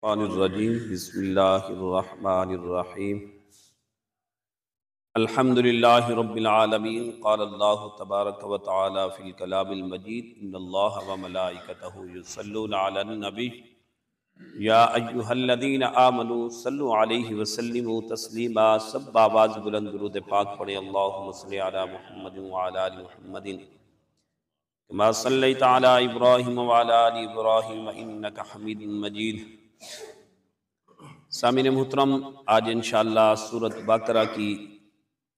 الرحمن الرجیم بسم اللہ الرحمن الرحیم الحمد للہ رب العالمین قال اللہ تبارک و تعالی فی الکلام المجید ان اللہ و ملائکتہ یصلون علی النبی یا ایہا الذین آمنوا صلوا علیہ وسلموا تسلیما۔ سب آواز بلند درود پاک پڑھیں، اللہم صلی علی محمد وعلی آل محمد کما صلیت علی ابراہیم وعلی آل ابراہیم انک حمید مجید۔ سامعین محترم، آج انشاءاللہ سورۃ بقرہ کی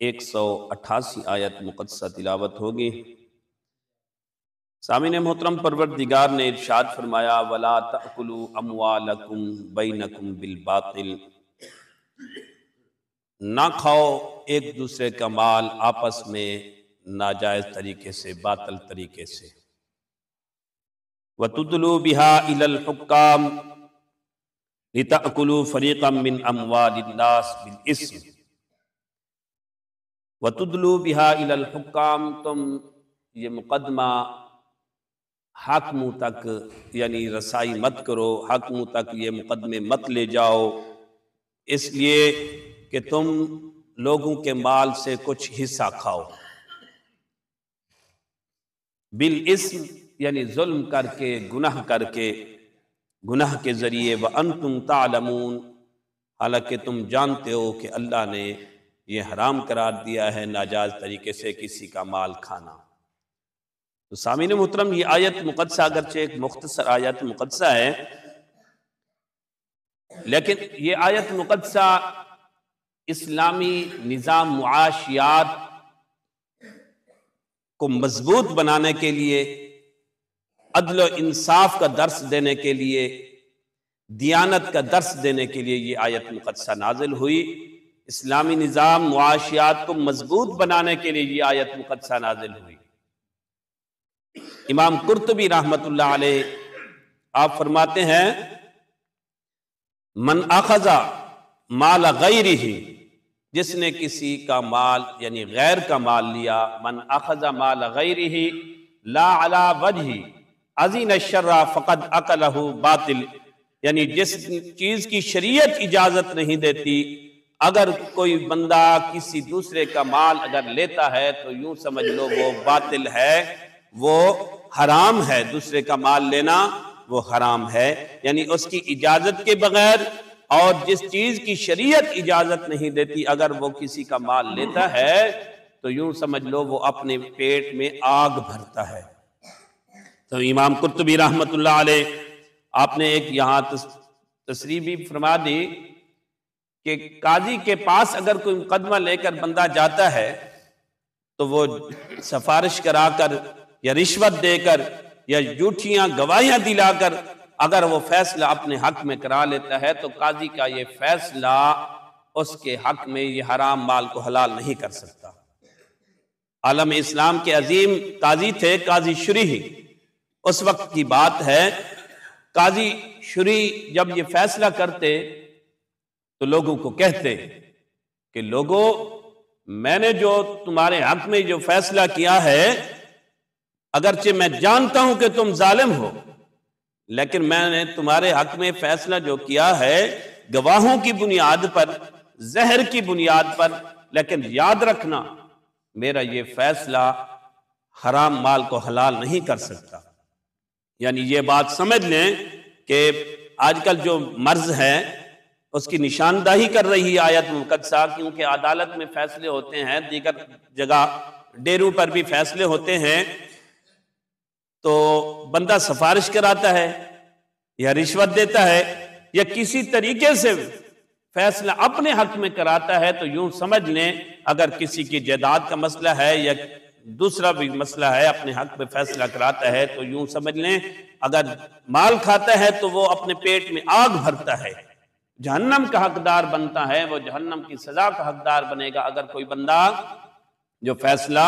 188 آیت مقدسہ تلاوت ہوگی۔ سامعین محترم، پروردگار نے ارشاد فرمایا وَلَا تَأْكُلُوا أَمْوَالَكُمْ بَيْنَكُمْ بِالْبَاطِلِ، نہ کھاؤ ایک دوسرے کا مال آپس میں ناجائز طریقے سے، باطل طریقے سے۔ وَتُدْلُوا بِهَا إِلَى الْحُكَّامِ لِتَأْكُلُوا فَرِيقًا مِّنْ أَمْوَالِ النَّاسِ بِالْإِثْمِ وَتُدْلُوا بِهَا إِلَى الْحُكَّامِ، تم یہ مقدمہ حاکموں تک یعنی رسائی مت کرو، حاکموں تک یہ مقدمے مت لے جاؤ، اس لیے کہ تم لوگوں کے مال سے کچھ حصہ کھاؤ۔ بالاسم یعنی ظلم کر کے، گناہ کر کے، گناہ کے ذریعے، وَأَنْتُمْ تَعْلَمُونَ، حالانکہ تم جانتے ہو کہ اللہ نے یہ حرام قرار دیا ہے ناجائز طریقے سے کسی کا مال کھانا۔ تو سامعین محترم، یہ آیت مقدسہ اگرچہ ایک مختصر آیت مقدسہ ہے، لیکن یہ آیت مقدسہ اسلامی نظام معاشیات کو مضبوط بنانے کے لیے، عدل و انصاف کا درس دینے کے لیے، دیانت کا درس دینے کے لیے یہ آیت مقدسہ نازل ہوئی۔ اسلامی نظام معاشیات کو مضبوط بنانے کے لیے یہ آیت مقدسہ نازل ہوئی۔ امام قرطبی رحمۃ اللہ علیہ آپ فرماتے ہیں من اخذ مال غیرہ، جس نے کسی کا مال یعنی غیر کا مال لیا، من اخذ مال غیرہ لا علی وجہ اذن الشر فقد اکلہ باطل، یعنی جس چیز کی شریعت اجازت نہیں دیتی، اگر کوئی بندہ کسی دوسرے کا مال اگر لیتا ہے تو یوں سمجھ لو وہ باطل ہے، وہ حرام ہے، دوسرے کا مال لینا وہ حرام ہے، یعنی اس کی اجازت کے بغیر اور جس چیز کی شریعت اجازت نہیں دیتی اگر وہ کسی کا مال لیتا ہے تو یوں سمجھ لو وہ اپنے پیٹ میں آگ بھرتا ہے۔ تو امام قرطبی رحمۃ اللہ علیہ آپ نے ایک یہاں تصریح بھی فرما دی کہ قاضی کے پاس اگر کوئی مقدمہ لے کر بندہ جاتا ہے تو وہ سفارش کرا کر یا رشوت دے کر یا جھوٹیاں گواہیاں دلا کر اگر وہ فیصلہ اپنے حق میں کرا لیتا ہے تو قاضی کا یہ فیصلہ اس کے حق میں یہ حرام مال کو حلال نہیں کر سکتا۔ عالم اسلام کے عظیم قاضی تھے قاضی شریح، اس وقت کی بات ہے، قاضی شریح جب یہ فیصلہ کرتے تو لوگوں کو کہتے کہ لوگوں، میں نے جو تمہارے حق میں جو فیصلہ کیا ہے، اگرچہ میں جانتا ہوں کہ تم ظالم ہو، لیکن میں نے تمہارے حق میں فیصلہ جو کیا ہے گواہوں کی بنیاد پر، زہر کی بنیاد پر، لیکن یاد رکھنا میرا یہ فیصلہ حرام مال کو حلال نہیں کر سکتا۔ یعنی یہ بات سمجھ لیں کہ آج کل جو مرض ہے اس کی نشاندہی کر رہی آیت مقدسہ، کیونکہ عدالت میں فیصلے ہوتے ہیں، دیگر جگہ ڈیروں پر بھی فیصلے ہوتے ہیں، تو بندہ سفارش کراتا ہے یا رشوت دیتا ہے یا کسی طریقے سے فیصلہ اپنے حق میں کراتا ہے تو یوں سمجھ لیں اگر کسی کی جائیداد کا مسئلہ ہے یا دوسرا بھی مسئلہ ہے اپنے حق میں فیصلہ کراتا ہے تو یوں سمجھ لیں اگر مال کھاتا ہے تو وہ اپنے پیٹ میں آگ بھرتا ہے، جہنم کا حقدار بنتا ہے، وہ جہنم کی سزا کا حقدار بنے گا اگر کوئی بندہ جو فیصلہ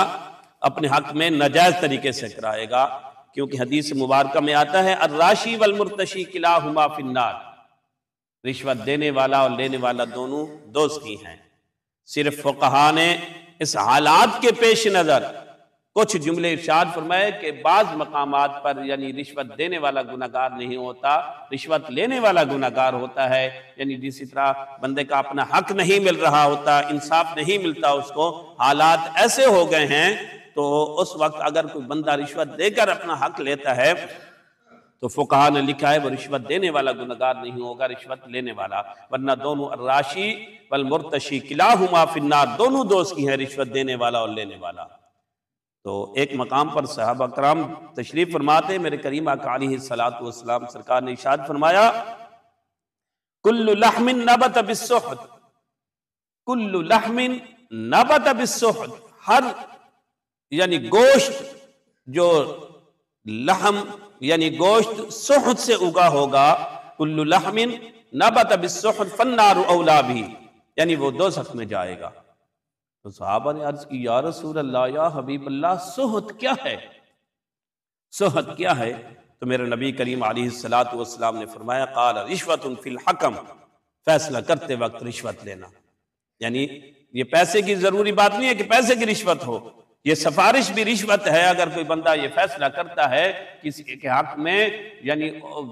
اپنے حق میں ناجائز طریقے سے کرائے گا، کیونکہ حدیث مبارکہ میں آتا ہے الراشی والمرتشی کلاہما فی النار، رشوت دینے والا اور لینے والا دونوں دوزخی ہیں۔ صرف فقہا نے اس حالات کے پیش نظر کچھ جملے ارشاد فرمائے کہ بعض مقامات پر یعنی رشوت دینے والا گناہگار نہیں ہوتا، رشوت لینے والا گناہگار ہوتا ہے، یعنی جسی طرح بندے کا اپنا حق نہیں مل رہا ہوتا، انصاف نہیں ملتا اس کو، حالات ایسے ہو گئے ہیں تو اس وقت اگر کوئی بندہ رشوت دے کر اپنا حق لیتا ہے تو فقہاء نے لکھا ہے وہ رشوت دینے والا گناہگار نہیں ہوگا، رشوت لینے والا، ورنہ دونوں الراشی والمرتشی کلاہما فی النار، دونوں دوست کی ہیں، رشوت دینے والا اور لینے والا۔ تو ایک مقام پر صحابہ کرام تشریف فرماتے، میرے کریم آقا علیہ السلام سرکار نے ارشاد فرمایا کل لحم نبت بالسحت، کل لحم نبت بالسحت، ہر یعنی گوشت، جو لحم یعنی گوشت سحت سے اگا ہوگا، کل لحم نبت بالسحت فالنار اولا بھی، یعنی وہ دوزخ میں جائے گا۔ تو صحابہ نے عرض کی یا رسول اللہ، یا حبیب اللہ، سحت کیا ہے؟ سحت کیا ہے؟ تو میرے نبی کریم علیہ السلام نے فرمایا قال رشوت فی الحکم، فیصلہ کرتے وقت رشوت لینا، یعنی یہ پیسے کی ضروری بات نہیں ہے کہ پیسے کی رشوت ہو، یہ سفارش بھی رشوت ہے۔ اگر کوئی بندہ یہ فیصلہ کرتا ہے کسی کے حق میں، یعنی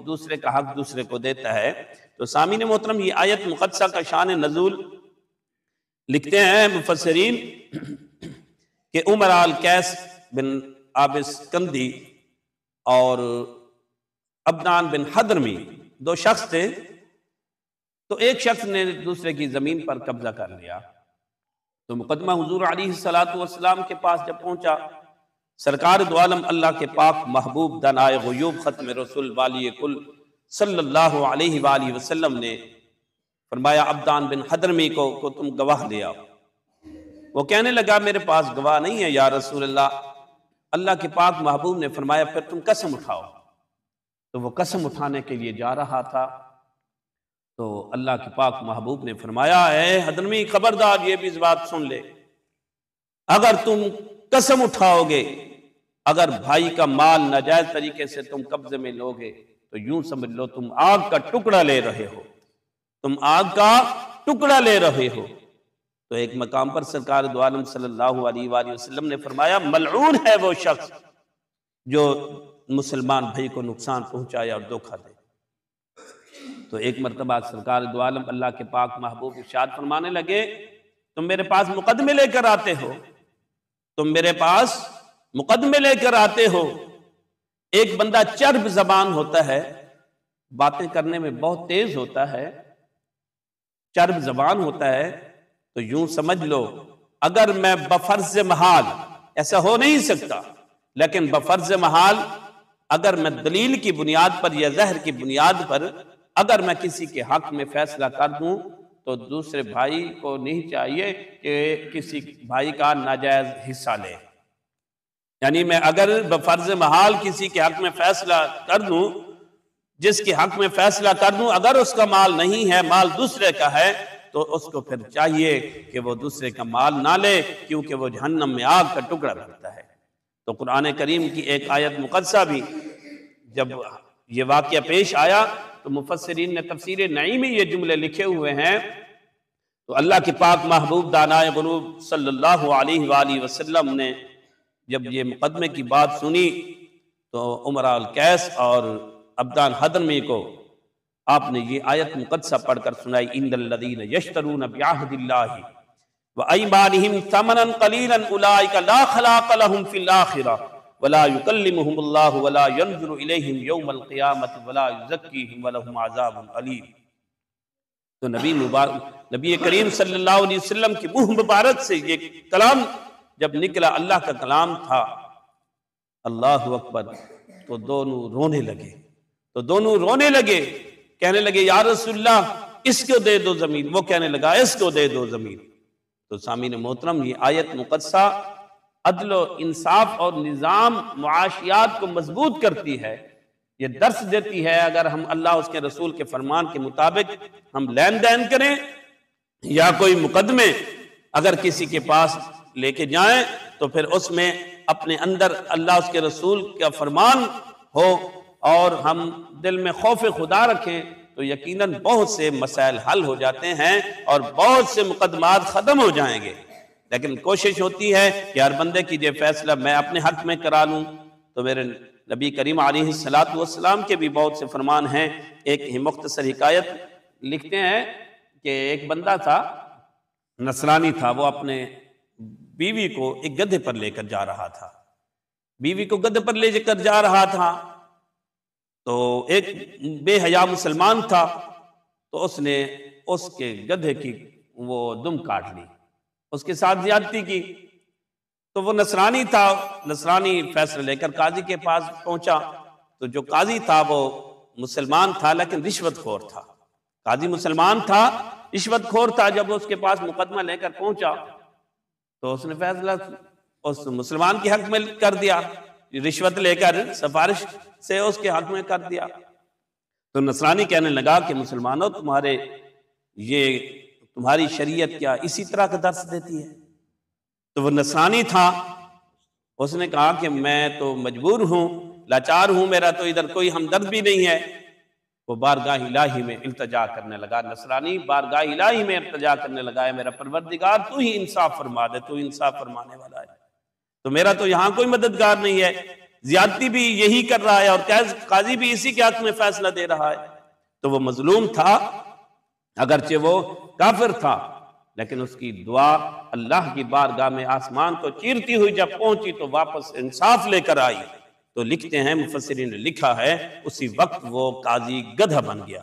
دوسرے کا حق دوسرے کو دیتا ہے۔ تو سامعین محترم، یہ آیت مقدسہ کا شان نزول لکھتے ہیں مفسرین کہ امراء القیس بن عابس کندی اور عبدان بن حضرمی دو شخص تھے، تو ایک شخص نے دوسرے کی زمین پر قبضہ کر لیا، تو مقدمہ حضور علیہ السلام کے پاس جب پہنچا، سرکار دو عالم اللہ کے پاک محبوب دانائے غیوب ختم رسول والی کل صلی اللہ علیہ وآلہ وسلم نے فرمایا عبدان بن حضرمی کو تم گواہ لے آؤ۔ وہ کہنے لگا میرے پاس گواہ نہیں ہے یا رسول اللہ۔ اللہ کے پاک محبوب نے فرمایا پھر تم قسم اٹھاؤ۔ تو وہ قسم اٹھانے کے لیے جا رہا تھا، تو اللہ کے پاک محبوب نے فرمایا اے حضرمی خبردار، یہ بھی اس بات سن لے، اگر تم قسم اٹھاؤ گے، اگر بھائی کا مال ناجائز طریقے سے تم قبضے میں لوگے تو یوں سمجھ لو تم آگ کا ٹکڑا لے رہے ہو، تم آگ کا ٹکڑا لے رہے ہو۔ تو ایک مقام پر سرکار دو عالم صلی اللہ علیہ وآلہ وسلم نے فرمایا ملعون ہے وہ شخص جو مسلمان بھائی کو نقصان پہنچائے اور دھوکہ دے۔ تو ایک مرتبہ سرکار دو عالم اللہ کے پاک محبوب ارشاد فرمانے لگے تم میرے پاس مقدمے لے کر آتے ہو، تم میرے پاس مقدمے لے کر آتے ہو۔ ایک بندہ چرب زبان ہوتا ہے، باتیں کرنے میں بہت تیز ہوتا ہے، چرب زبان ہوتا ہے، تو یوں سمجھ لو اگر میں بفرض محال، ایسا ہو نہیں سکتا، لیکن بفرض محال اگر میں دلیل کی بنیاد پر یا ظاہر کی بنیاد پر اگر میں کسی کے حق میں فیصلہ کر دوں تو دوسرے بھائی کو نہیں چاہیے کہ کسی بھائی کا ناجائز حصہ لے۔ یعنی میں اگر بفرض محال کسی کے حق میں فیصلہ کر دوں، جس کے حق میں فیصلہ کر دوں، اگر اس کا مال نہیں ہے، مال دوسرے کا ہے، تو اس کو پھر چاہیے کہ وہ دوسرے کا مال نہ لے، کیونکہ وہ جہنم میں آگ کا ٹکڑا بنتا ہے۔ تو قرآن کریم کی ایک آیت مقدسہ بھی جب یہ واقعہ پیش آیا تو مفسرین نے تفسیر نعیم میں یہ جملے لکھے ہوئے ہیں۔ تو اللہ کے پاک محبوب دانائے غیوب صلی اللہ علیہ وآلہ وسلم نے جب یہ مقدمے کی بات سنی تو امراء القیس اور عبدان حضرمی کو آپ نے یہ آیت مقدسہ پڑھ کر سنائی ان الذین یشترون بعہد اللہ وایمانہم ثمنا قلیلا اولئک لا خلاق لهم فی الآخرہ ولا یکلمہم اللہ ولا ینظر الیہم یوم القیامۃ ولا یزکیہم ولہم عذاب علیم۔ تو نبی کریم صلی اللہ علیہ وسلم کی منہ مبارک سے یہ کلام جب نکلا، اللہ کا کلام تھا، اللہ اکبر، تو دونوں رونے لگے، کہنے لگے یا رسول اللہ اس کو دے دو زمین، وہ کہنے لگا اس کو دے دو زمین۔ تو سامعین محترم، یہ آیت مقدسہ عدل و انصاف اور نظام معاشیات کو مضبوط کرتی ہے، یہ درس دیتی ہے اگر ہم اللہ اس کے رسول کے فرمان کے مطابق ہم لین دین کریں یا کوئی مقدمے اگر کسی کے پاس لے کے جائیں تو پھر اس میں اپنے اندر اللہ اس کے رسول کا فرمان ہو اور ہم دل میں خوف خدا رکھیں تو یقیناً بہت سے مسائل حل ہو جاتے ہیں اور بہت سے مقدمات ختم ہو جائیں گے۔ لیکن کوشش ہوتی ہے کہ ہر بندے کی یہ فیصلہ میں اپنے حق میں کرا لوں۔ تو میرے نبی کریم علیہ السلام کے بھی بہت سے فرمان ہیں۔ ایک ہی مختصر حکایت لکھتے ہیں کہ ایک بندہ تھا، نصرانی تھا، وہ اپنے بیوی کو ایک گدھے پر لے کر جا رہا تھا۔ بیوی کو گدھے پر لے کر جا رہا تھا تو ایک بے حیا مسلمان تھا، تو اس نے اس کے گدھے کی وہ دم کاٹ لی، اس کے ساتھ زیادتی کی۔ تو وہ نصرانی تھا، نصرانی فیصلہ لے کر قاضی کے پاس پہنچا، تو جو قاضی تھا وہ مسلمان تھا لیکن رشوت خور تھا۔ قاضی مسلمان تھا، رشوت خور تھا۔ جب وہ اس کے پاس مقدمہ لے کر پہنچا تو اس نے فیصلہ اس مسلمان کے حق میں کر دیا، رشوت لے کر سفارش سے اس کے حق میں کر دیا۔ تو نصرانی کہنے لگا کہ مسلمانوں تمہاری شریعت کیا اسی طرح کا درس دیتی ہے؟ تو وہ نصرانی تھا، اس نے کہا کہ میں تو مجبور ہوں، لاچار ہوں، میرا تو ادھر کوئی ہمدرد بھی نہیں ہے۔ وہ بارگاہ الہی میں التجا کرنے لگا، نصرانی بارگاہ الہی میں التجا کرنے لگا، ہے میرا پروردگار تو ہی انصاف فرما دے، تو انصاف فرمانے والا ہے، تو میرا تو یہاں کوئی مددگار نہیں ہے، زیادتی بھی یہی کر رہا ہے اور قاضی بھی اسی کے حق میں فیصلہ دے رہا ہے۔ تو وہ مظلوم تھا، اگرچہ وہ کافر تھا، لیکن اس کی دعا اللہ کی بارگاہ میں آسمان کو چیرتی ہوئی جب پہنچی تو واپس انصاف لے کر آئی۔ تو لکھتے ہیں، مفسرین نے لکھا ہے، اسی وقت وہ قاضی گدھا بن گیا۔